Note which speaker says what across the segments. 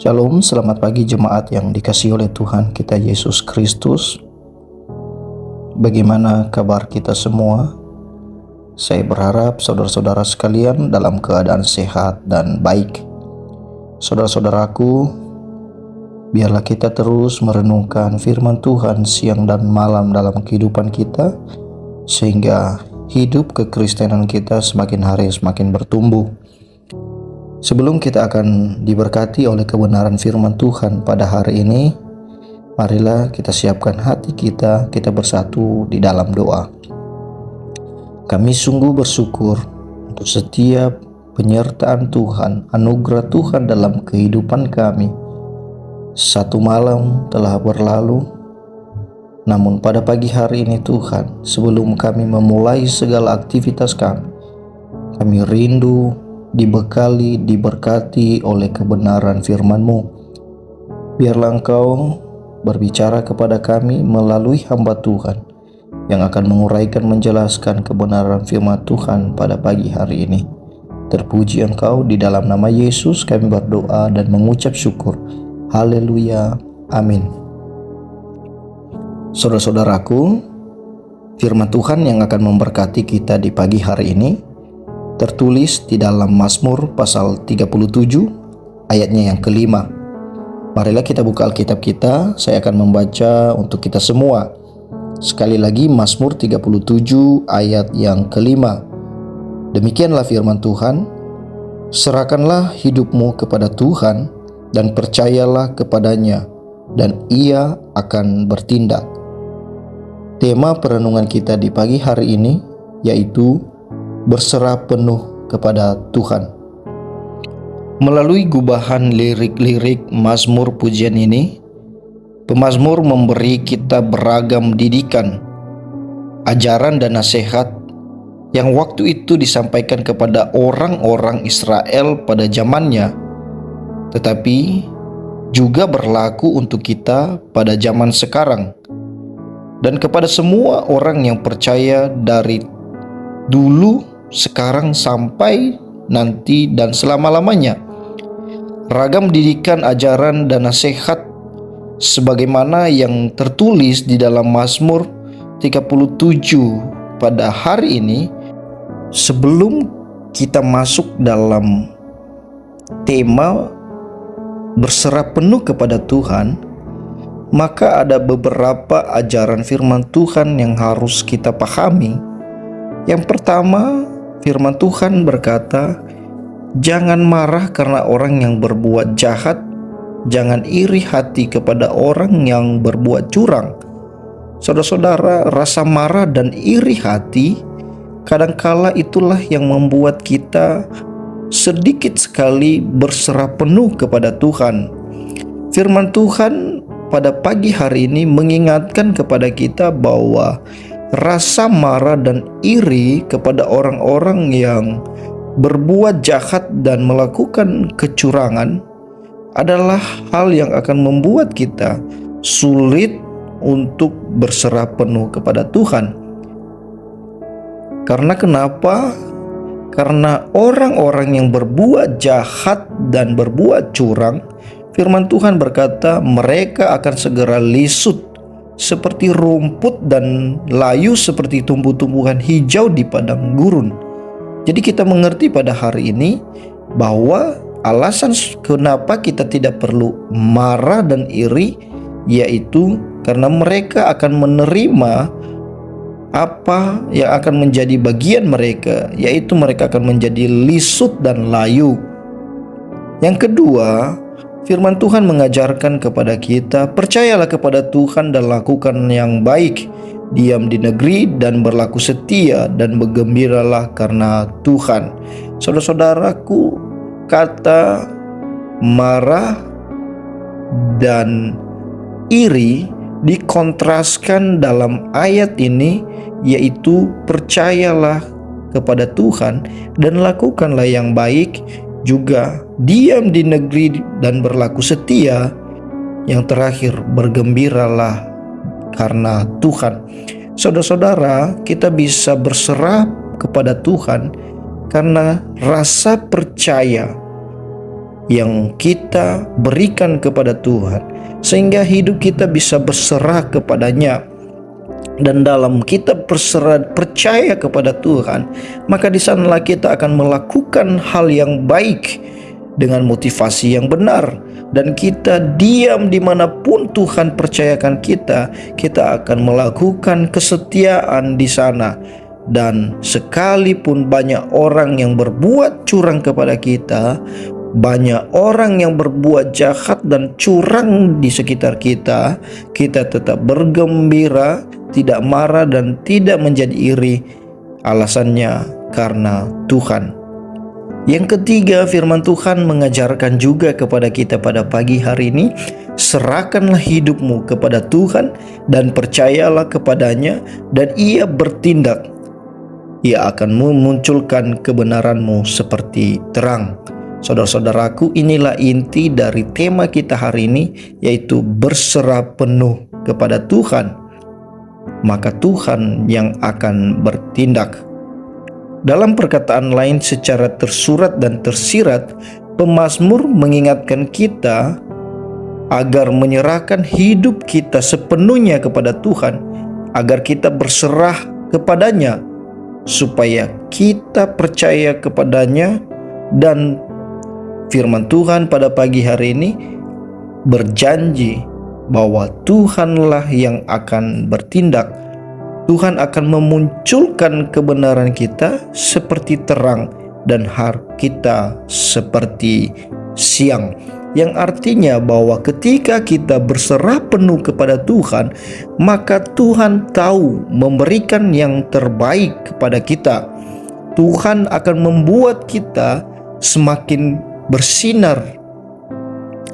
Speaker 1: Shalom, selamat pagi jemaat yang dikasihi oleh Tuhan kita Yesus Kristus. Bagaimana kabar kita semua? Saya berharap saudara-saudara sekalian dalam keadaan sehat dan baik. Saudara-saudaraku, biarlah kita terus merenungkan firman Tuhan siang dan malam dalam kehidupan kita, sehingga hidup kekristenan kita semakin hari semakin bertumbuh. Sebelum kita akan diberkati oleh kebenaran firman Tuhan pada hari ini, marilah kita siapkan hati kita bersatu di dalam doa. Kami sungguh bersyukur untuk setiap penyertaan Tuhan, anugerah Tuhan dalam kehidupan kami. Satu malam telah berlalu, namun pada pagi hari ini Tuhan, sebelum kami memulai segala aktivitas kami rindu dibekali, diberkati oleh kebenaran firman-Mu. Biarlah Engkau berbicara kepada kami melalui hamba Tuhan yang akan menguraikan, menjelaskan kebenaran firman Tuhan pada pagi hari ini. Terpuji Engkau, di dalam nama Yesus kami berdoa dan mengucap syukur. Haleluya, amin. Saudara-saudaraku, firman Tuhan yang akan memberkati kita di pagi hari ini tertulis di dalam Mazmur pasal 37 ayatnya yang kelima. Marilah kita buka Alkitab kita, saya akan membaca untuk kita semua. Sekali lagi Mazmur 37 ayat yang kelima. Demikianlah firman Tuhan, serahkanlah hidupmu kepada Tuhan dan percayalah kepadanya, dan Ia akan bertindak. Tema perenungan kita di pagi hari ini yaitu berserah penuh kepada Tuhan. Melalui gubahan lirik-lirik Mazmur pujian ini, pemazmur memberi kita beragam didikan, ajaran dan nasihat yang waktu itu disampaikan kepada orang-orang Israel pada zamannya, tetapi juga berlaku untuk kita pada zaman sekarang dan kepada semua orang yang percaya dari dulu, sekarang, sampai nanti dan selama-lamanya. Ragam didikan, ajaran dan nasihat sebagaimana yang tertulis di dalam Mazmur 37 pada hari ini. Sebelum kita masuk dalam tema berserah penuh kepada Tuhan, maka ada beberapa ajaran firman Tuhan yang harus kita pahami. Yang pertama, firman Tuhan berkata, jangan marah karena orang yang berbuat jahat, jangan iri hati kepada orang yang berbuat curang. Saudara-saudara, rasa marah dan iri hati kadangkala itulah yang membuat kita sedikit sekali berserah penuh kepada Tuhan. Firman Tuhan pada pagi hari ini mengingatkan kepada kita bahwa rasa marah dan iri kepada orang-orang yang berbuat jahat dan melakukan kecurangan adalah hal yang akan membuat kita sulit untuk berserah penuh kepada Tuhan. Karena kenapa? Karena orang-orang yang berbuat jahat dan berbuat curang, firman Tuhan berkata mereka akan segera lisut seperti rumput dan layu seperti tumbuh-tumbuhan hijau di padang gurun. Jadi kita mengerti pada hari ini bahwa alasan kenapa kita tidak perlu marah dan iri, yaitu karena mereka akan menerima apa yang akan menjadi bagian mereka, yaitu mereka akan menjadi lisut dan layu. Yang kedua, firman Tuhan mengajarkan kepada kita, percayalah kepada Tuhan dan lakukan yang baik, diam di negeri dan berlaku setia dan bergembiralah karena Tuhan. Saudara-saudaraku, kata marah dan iri dikontraskan dalam ayat ini, yaitu percayalah kepada Tuhan dan lakukanlah yang baik, juga diam di negeri dan berlaku setia, yang terakhir bergembiralah karena Tuhan. Saudara-saudara, kita bisa berserah kepada Tuhan karena rasa percaya yang kita berikan kepada Tuhan, sehingga hidup kita bisa berserah kepadanya. Dan dalam kita percaya kepada Tuhan, maka di sanalah kita akan melakukan hal yang baik dengan motivasi yang benar. Dan kita diam dimanapun Tuhan percayakan kita akan melakukan kesetiaan di sana. Dan sekalipun banyak orang yang berbuat curang kepada kita, banyak orang yang berbuat jahat dan curang di sekitar kita, kita tetap bergembira, tidak marah dan tidak menjadi iri. Alasannya karena Tuhan. Yang ketiga, firman Tuhan mengajarkan juga kepada kita pada pagi hari ini, serahkanlah hidupmu kepada Tuhan dan percayalah kepadanya, dan Ia bertindak. Ia akan memunculkan kebenaranmu seperti terang. Saudara-saudaraku, inilah inti dari tema kita hari ini, yaitu berserah penuh kepada Tuhan. Maka Tuhan yang akan bertindak. Dalam perkataan lain secara tersurat dan tersirat, pemazmur mengingatkan kita agar menyerahkan hidup kita sepenuhnya kepada Tuhan, agar kita berserah kepadanya, supaya kita percaya kepadanya. Dan firman Tuhan pada pagi hari ini berjanji bahwa Tuhanlah yang akan bertindak. Tuhan akan memunculkan kebenaran kita seperti terang dan hari kita seperti siang. Yang artinya bahwa ketika kita berserah penuh kepada Tuhan, maka Tuhan tahu memberikan yang terbaik kepada kita. Tuhan akan membuat kita semakin bersinar.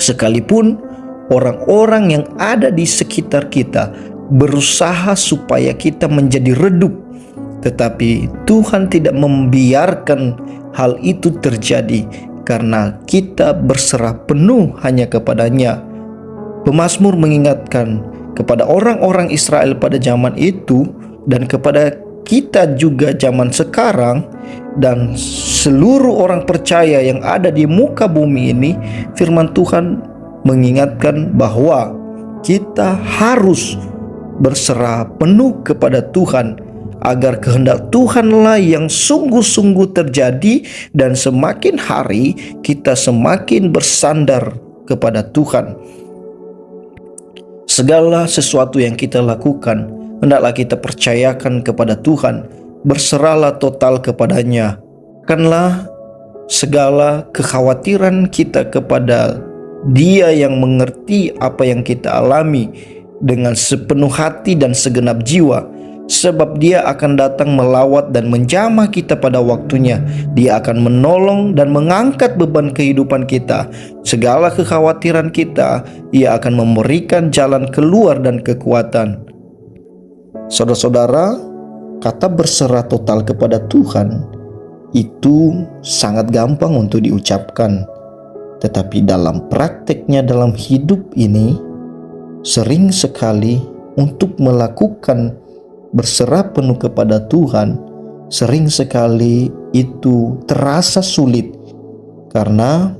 Speaker 1: Sekalipun orang-orang yang ada di sekitar kita berusaha supaya kita menjadi redup, tetapi Tuhan tidak membiarkan hal itu terjadi karena kita berserah penuh hanya kepadanya. Pemazmur mengingatkan kepada orang-orang Israel pada zaman itu dan kepada kita juga zaman sekarang dan seluruh orang percaya yang ada di muka bumi ini. Firman Tuhan mengingatkan bahwa kita harus berserah penuh kepada Tuhan, agar kehendak Tuhanlah yang sungguh-sungguh terjadi, dan semakin hari kita semakin bersandar kepada Tuhan. Segala sesuatu yang kita lakukan, hendaklah kita percayakan kepada Tuhan, berserahlah total kepadanya. Bukanlah segala kekhawatiran kita kepada Dia yang mengerti apa yang kita alami dengan sepenuh hati dan segenap jiwa, sebab Dia akan datang melawat dan menjamah kita pada waktunya. Dia akan menolong dan mengangkat beban kehidupan kita. Segala kekhawatiran kita, Ia akan memberikan jalan keluar dan kekuatan. Saudara-saudara, kata berserah total kepada Tuhan itu sangat gampang untuk diucapkan, tetapi dalam prakteknya dalam hidup ini, sering sekali untuk melakukan berserah penuh kepada Tuhan, sering sekali itu terasa sulit karena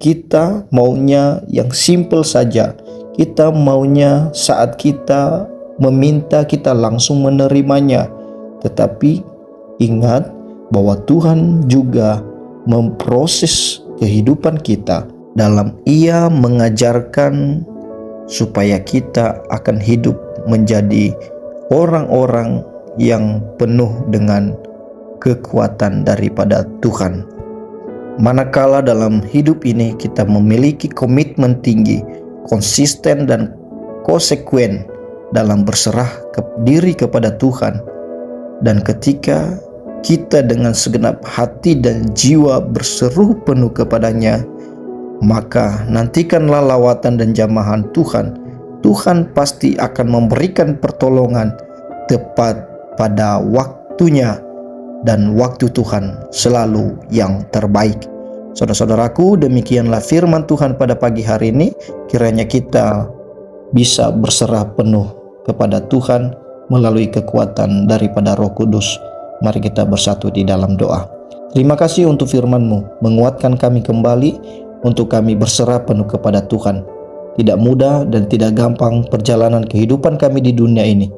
Speaker 1: kita maunya yang simple saja. Kita maunya saat kita meminta kita langsung menerimanya. Tetapi ingat bahwa Tuhan juga memproses kehidupan kita dalam Ia mengajarkan supaya kita akan hidup menjadi orang-orang yang penuh dengan kekuatan daripada Tuhan. Manakala dalam hidup ini kita memiliki komitmen tinggi, konsisten dan konsekuen dalam berserah diri kepada Tuhan, dan ketika kita dengan segenap hati dan jiwa berseru penuh kepadanya, maka nantikanlah lawatan dan jamahan Tuhan. Tuhan pasti akan memberikan pertolongan tepat pada waktunya, dan waktu Tuhan selalu yang terbaik. Saudara-saudaraku, demikianlah firman Tuhan pada pagi hari ini. Kiranya kita bisa berserah penuh kepada Tuhan melalui kekuatan daripada Roh Kudus. Mari kita bersatu di dalam doa. Terima kasih untuk firman-Mu, menguatkan kami kembali untuk kami berserah penuh kepada Tuhan. Tidak mudah dan tidak gampang perjalanan kehidupan kami di dunia ini.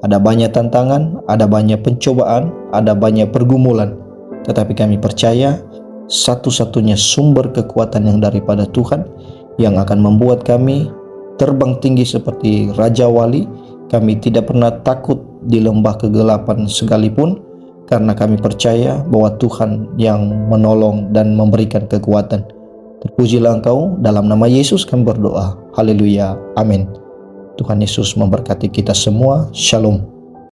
Speaker 1: Ada banyak tantangan, ada banyak pencobaan, ada banyak pergumulan. Tetapi kami percaya satu-satunya sumber kekuatan yang daripada Tuhan yang akan membuat kami terbang tinggi seperti Raja Wali. Kami tidak pernah takut di lembah kegelapan sekalipun, karena kami percaya bahwa Tuhan yang menolong dan memberikan kekuatan. Terpujilah Engkau, dalam nama Yesus kami berdoa. Haleluya, amin. Tuhan Yesus memberkati kita semua. Shalom.